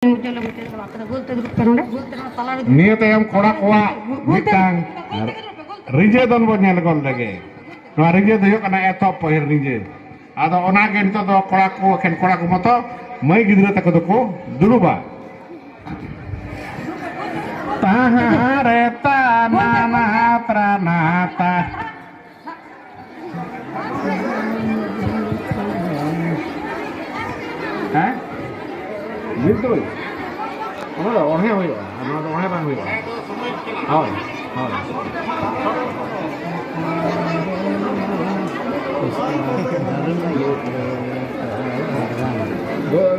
Niya tayong kura-kura mitang rije don bo nyel gol lagi. No rije do kana etop po rije. Ado ona gen to do kura-kura ken kura-kura moto mai gidra takodoko dulu ba. Tahareta nana pranata. Hah? Gitu. Ono lo orangnya hoy. Ano orangnya bang hoy. Oh. Oh.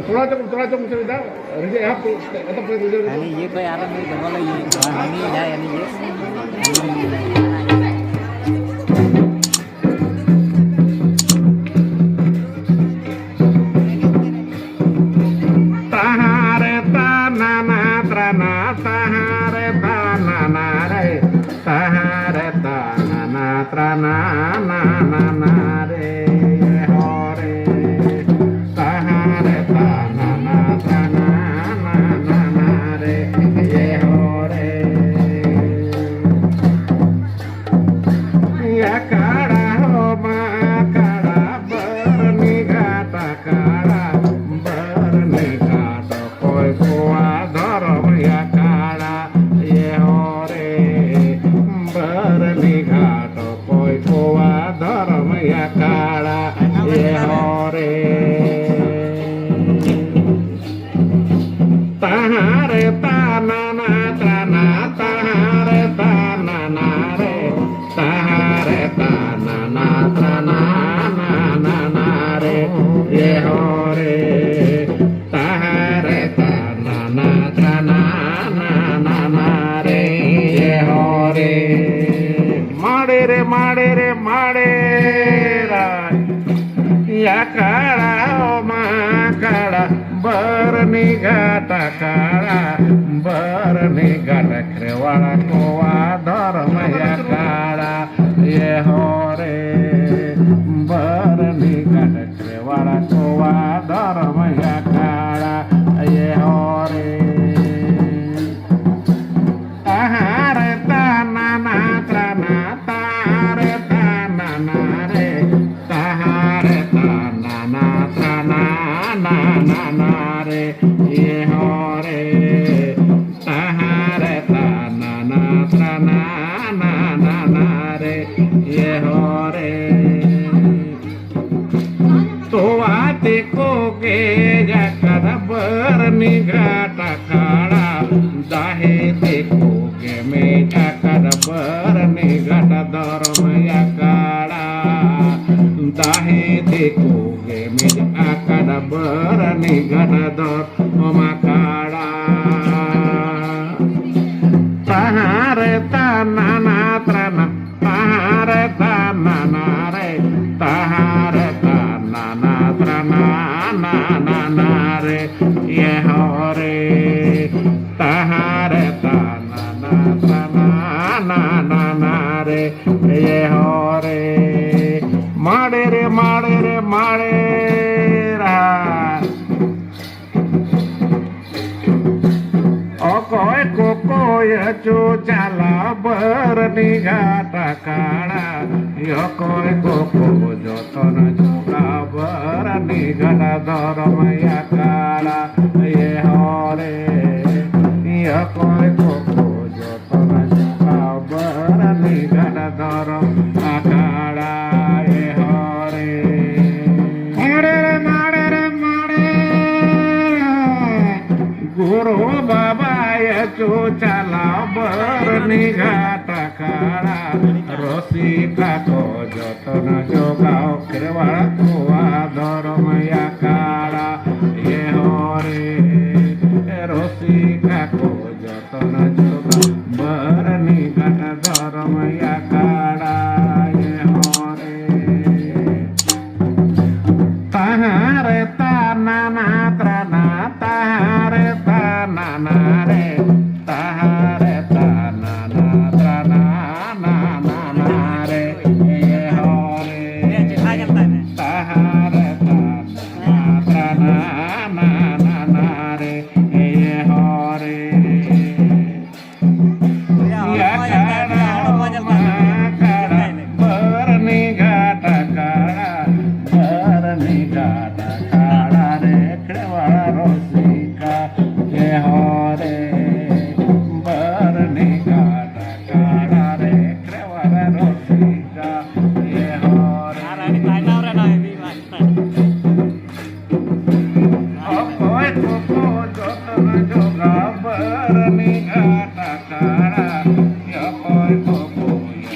थोड़ा जब सुविधा रिजे आप मतलब यानी ये कोई आराम नहीं करवा लो ये यानी है यानी ये tahare tanana trana tahare tanana re tahare tanana trana na na na re hore tahare tanana trana na na na re ye hore ya kara ho ma kara berni gata kara berni gata koi kuwa dharam ya kara ye hore berni gata koi kuwa dharam ya kara ye hore tahare tanana trana tahare tanana re tahare tanana trana na na na re ye hore tahare tanana trana na na na re ye hore mare ra ya kara o ma kara berni gata kara berni gata krewala kowa dharma ya kara ye hore berni gata krewala kowa dharma ya kara ye hore tahare tanana trana tahare tanana re tahare tanana trana na na na re ye hore tahare tanana trana na na na re ye hore to ate ko ge jakada berni gata kara dahe te ko ge me jakada berni gata dharma ya kara dahe te ko ge me jakada berni gata dharma kara tahare tanana trana tahare tanana re tahare tanana trana na na na re ye hore tahare tanana trana na na na re ye hore mare ra okoy kokoy chu chala berni gata kara yokoy koko joton chuka berni gata dharma ya kara ye hore yokoy koko joton chuka berni gata dharma kara ye hore guru baba ya chu chala berni gata kara rosika ko jotona jogao krewala kowa dharma ya kara ye hore rosika ko jotona jogao berni gata dharma ya kara ye hore tahare tanana trana tahare tanana re tahare tanana trana na na na re ye hore tahare tanana trana na na na re juga berniga takara ya koi kopuya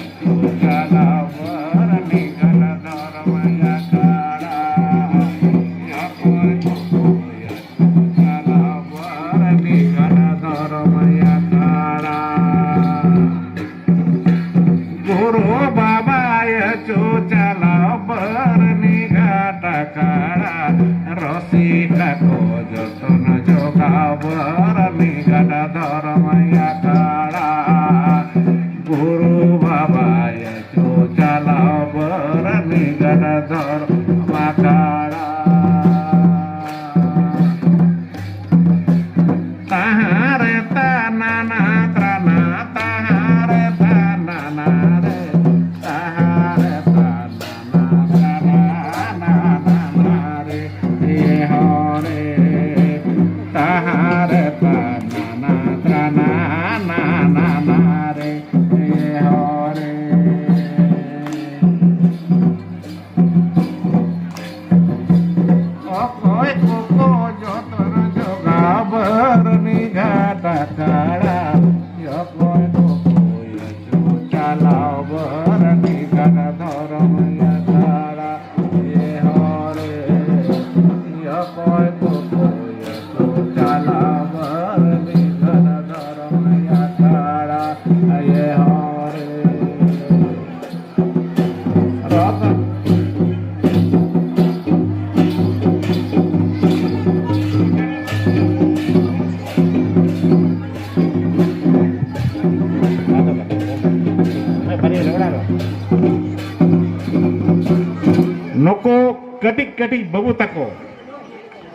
jaga berniga dormaya kara ya koi kopuya jaga berniga dormaya kara Guru Baba ya cucala berniga takara Rosika ko jotona joka berniga dormaya kara Guru Baba ya cucala berniga dormaya kara Tahare tanana trana tahare tanana re tahare tanana re hore tahare tanana trana re hore Okoi koko jotor joga berniga takara Yokoi koko ya cucala berniga dormaya kara Ye hore Yokoi koko ya cucala berniga dormaya kara Ye hore Rata Noko katik-katik babu tako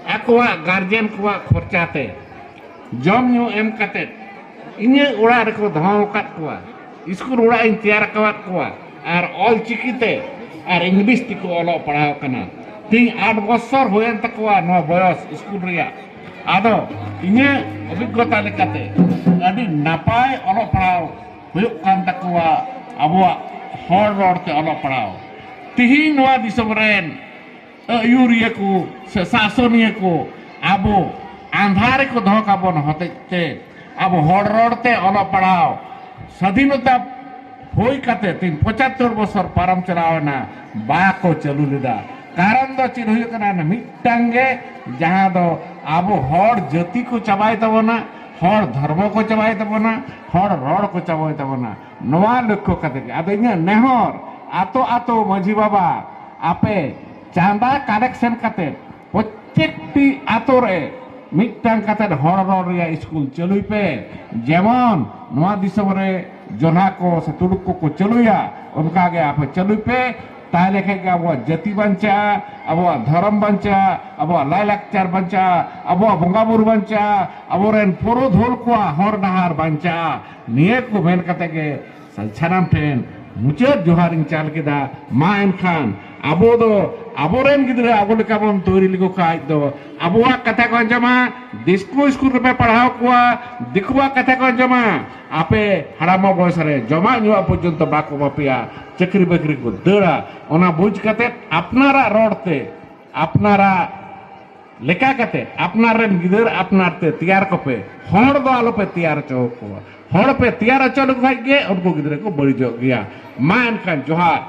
akuak garjen kuak khorcate jom nyu em katet inya ura reko dhau kat kuwa iskul ura in tiar kawat kuwa ar ol chikite ar english tiko olok padhao kana ting 8 বছর hoyen takwa no boyos iskul ria ado inya obigota lekate adi napai olok padhao huyuk kan takwa abuak hor rorte olok padhao Tihin noa disomberen ayuriya ko sasoniya ko abo andhare ko dho kabon hotete abo horrorte olo padhao স্বাধীনতা হই কাতে 75 বছর পারম চালাওনা বাকো চালু লিদা কারণ দ চিন হুই কানা মিটাঙ্গে যাহা দ আবো হর জাতি কো চাবাই তাবনা হর ধর্ম কো চাবাই তাবনা হর রড় কো চাবাই তাবনা নোয়া লক্ষ্য কাতে আদো ইয়া নেহর ato ato maji baba ape chanda collection kate প্রত্যেকটি atore mitang kate hor ror ya school chalui pe jemon noa disomre jona ko satuluk ko chaluya onka ge ape chalui pe তাহলে কে abo jati banca abo dharam banca abo lailakchar banca abo bonga buru banca abo ren poro dhol ko hor nahar banca niye ko men kate ge salcharam pen mucet joharing chal keda ma enkhan abo do aboren gidre abo lekabon toiri ligo khai do abuwa katha ko jama disko school pe padhao ko dikwa katha ko jama ape harama boysare jama nyua porjonto bako mapia chakri bakri ko dera ona buj kate apnara rodte apnara leka kate apnaren gidar apnarte tiyar ko pe hor do alo pe tiyar chok ko hor pe tiyar chok khai ge unko gidre ko bari jo gya man khan johar